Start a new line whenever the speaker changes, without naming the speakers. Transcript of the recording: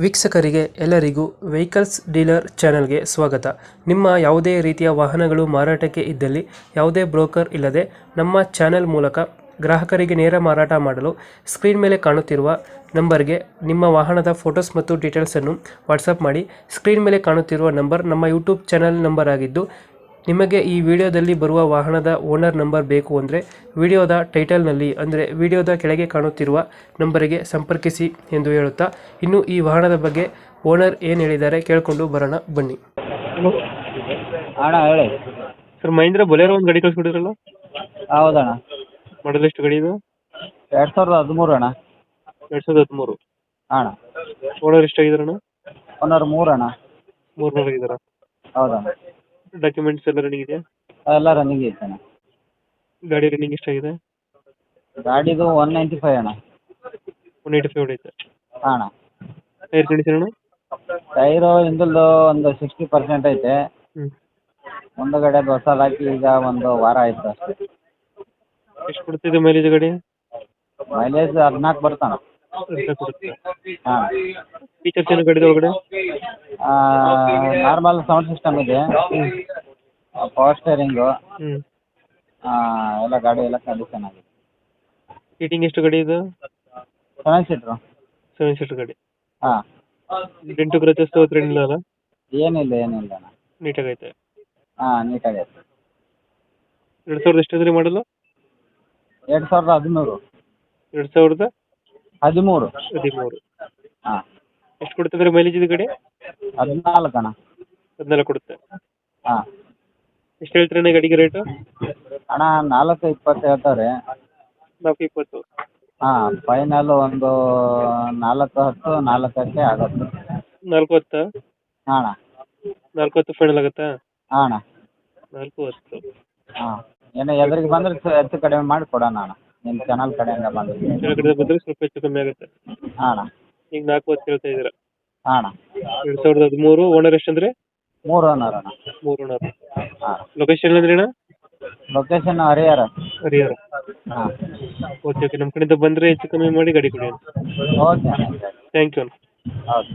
ವೀಕ್ಷಕರಿಗೆ ಎಲ್ಲರಿಗೂ vehicles dealer ಚಾನೆಲ್ಗೆ ಸ್ವಾಗತ. ನಿಮ್ಮ ಯಾವುದೇ ರೀತಿಯ ವಾಹನಗಳು ಮಾರಾಟಕ್ಕೆ ಇದ್ದಲ್ಲಿ ಯಾವುದೇ ಬ್ರೋಕರ್ ಇಲ್ಲದೆ ನಮ್ಮ ಚಾನೆಲ್ ಮೂಲಕ ಗ್ರಾಹಕರಿಗೆ ನೇರ ಮಾರಾಟ ಮಾಡಲು ಸ್ಕ್ರೀನ್ ಮೇಲೆ ಕಾಣುತ್ತಿರುವ ನಂಬರ್ಗೆ ನಿಮ್ಮ ವಾಹನದ ಫೋಟೋಸ್ ಮತ್ತು ಡೀಟೇಲ್ಸನ್ನು ವಾಟ್ಸಪ್ ಮಾಡಿ. ಸ್ಕ್ರೀನ್ ಮೇಲೆ ಕಾಣುತ್ತಿರುವ ನಂಬರ್ ನಮ್ಮ ಯೂಟ್ಯೂಬ್ ಚಾನೆಲ್ ನಂಬರ್ ಆಗಿದ್ದು, ನಿಮಗೆ ಈ ವಿಡಿಯೋದಲ್ಲಿ ಬರುವ ವಾಹನದ ಓನರ್ ನಂಬರ್ ಬೇಕು ಅಂದರೆ ವಿಡಿಯೋದ ಟೈಟಲ್ನಲ್ಲಿ ಅಂದರೆ ವಿಡಿಯೋದ ಕೆಳಗೆ ಕಾಣುತ್ತಿರುವ ನಂಬರಿಗೆ ಸಂಪರ್ಕಿಸಿ ಎಂದು ಹೇಳುತ್ತಾ, ಇನ್ನು ಈ ವಾಹನದ ಬಗ್ಗೆ ಓನರ್ ಏನು ಹೇಳಿದ್ದಾರೆ ಕೇಳಿಕೊಂಡು ಬರೋಣ ಬನ್ನಿ. ಹಲೋ
ಅಣ್ಣ ಹೇಳಿ.
ಸರ್, ಮಹೇಂದ್ರ ಬೊಲೆರೋ ಒಂದು ಗಾಡಿ ಕಳಿಸ್ಕೊಡಿರಲ್ಲ,
ಹೌದಣ್ಣ.
ಮಾಡಲ್ ಎಷ್ಟು ಗಾಡಿ ಇದು?
2013 ಅಣ್ಣ.
2013.
ಅಣ್ಣ
ಓನರ್ ಎಷ್ಟಾಗಿದಾರಣ್ಣ?
ಓನರ್ 3 ಅಣ್ಣ.
3 ಆಗಿದಾರ?
ಹೌದಣ್ಣ.
ಡಾಕ್ಯುಮೆಂಟ್ಸ್ ಎಲ್ಲ ರನ್ನಿಂಗ್ ಇದೆಯಾ?
ಎಲ್ಲ ರನ್ನಿಂಗ್ ಐತೆ ಅಣ್ಣ.
ಗಾಡಿ ರನ್ನಿಂಗ್ ಎಷ್ಟಾಗಿದೆ?
ಗಾಡಿದು 195 ಅಣ್ಣ.
185 ಹೊಡೈತೆ.
ಅಣ್ಣ
ಟೈರ್ ಕಂಡೀಷನ್ ಅಣ್ಣ?
ಟೈರು ಹಿಂದಲ್ದು ಒಂದು 60% ಐತೆ.
ಹ್ಞೂ.
ಮುಂದುಗಡೆ ಹೊಸದು ಹಾಕಿ ಈಗ ಒಂದು ವಾರ ಆಯ್ತು ಅಷ್ಟೇ.
ಎಷ್ಟು ಕೊಡ್ತಿದೆ ಮೈಲೇಜ್ ಗಾಡಿ?
ಮೈಲೇಜ್ 14 ಬರ್ತಾನ.
ಅಂತ ಕೊಡುತ್ತೆ.
ಹಾಂ.
ಫೀಚರ್ಸ್ ಏನು ಗಾಡಿದ ಒಳಗಡೆ?
ನಾರ್ಮಲ್ ಸೌಂಡ್ ಸಿಸ್ಟಮ್ ಇದೆ, ಪವರ್ ಸ್ಟೇರಿಂಗು,
ಹ್ಞೂ.
ಎಲ್ಲ ಗಾಡಿ ಎಲ್ಲ ಕಂಡೀಷನ್ ಆಗಿದೆ.
ಸೀಟಿಂಗ್ ಎಷ್ಟು ಗಾಡಿ ಇದು?
7 ಸೀಟ್ರು.
7 ಸೀಟರ್ ಗಾಡಿ.
ಹಾಂ.
ಡೆಂಟು ಕ್ರಚಸ್ ಹತ್ರ ಏನಿಲ್ಲ ಅಲ್ಲ?
ಏನಿಲ್ಲ ಅಣ್ಣ.
ನೀಟಾಗೈತೆ.
ಹಾಂ, ನೀಟಾಗೈತೆ.
2000 ಎಷ್ಟಾದ್ರಿ ಮಾಡಲು?
2013.
2013.
ಹಾಂ.
ಎಷ್ಟು ಕೊಡ್ತಿದ್ರೆ ಮೈಲೇಜ್ ಇದು ಗಾಡಿ?
14 ಅಣ್ಣ.
14 ಕೊಡುತ್ತೆ.
ಹಾಂ.
ಎಷ್ಟು ಹೇಳ್ತೀರಣ್ಣ ಗಾಡಿಗೆ ರೇಟು?
ಅಣ್ಣ 420 ಹೇಳ್ತಾರೆ.
420.
ಹಾಂ, ಫೈನಲ್ ಒಂದು 410, 4ಕ್ಕೆ ಆಗುತ್ತೆ.
410?
ಹಾಂ ಅಣ್ಣ.
410 ಫೈನಲ್ ಆಗುತ್ತಾ?
ಹಾಂ ಅಣ್ಣ.
410.
ಹಾಂ, ಏನೋ ಎದುರಿಗೆ ಬಂದರೆ ಹೆಚ್ಚು ಕಡಿಮೆ ಮಾಡಿ ಕೊಡೋಣ ಅಣ್ಣ, ನಿಮ್ಮ ಚಾನಲ್ ಕಡೆಯಿಂದ ಬಂದರೆ.
ಕೆಳಗಡೆ ಬಂದರೆ ಸ್ವಲ್ಪ ಹೆಚ್ಚು ಕಮ್ಮಿ ಆಗುತ್ತೆ.
ಹಾಂ ಅಣ್ಣ.
ಈಗ 410 ಹೇಳ್ತಾ ಇದ್ದೀರಾ?
ಹಾಂ ಅಣ್ಣ.
2013. ಓನರ್ ಎಷ್ಟಂದ್ರೆ?
3 ಓನರ್ ಅಣ್ಣ.
3 ಓನರ್.
ಹಾಂ.
ಲೊಕೇಶನ್ ಅಂದ್ರೆ ಅಣ್ಣ?
ಲೊಕೇಶನ್ ಹರಿಹರ.
ಹರಿಹರ.
ಹಾಂ.
ಓಕೆ ಓಕೆ, ನಮ್ಮ ಕಡೆಯಿಂದ ಬಂದರೆ ಹೆಚ್ಚು ಕಮ್ಮಿ ಮಾಡಿ ಗಾಡಿ ಕೊಡಿ.
ಓಕೆ ಅಣ್ಣ.
ಥ್ಯಾಂಕ್ ಯು ಅಣ್ಣ.
ಹೌದು.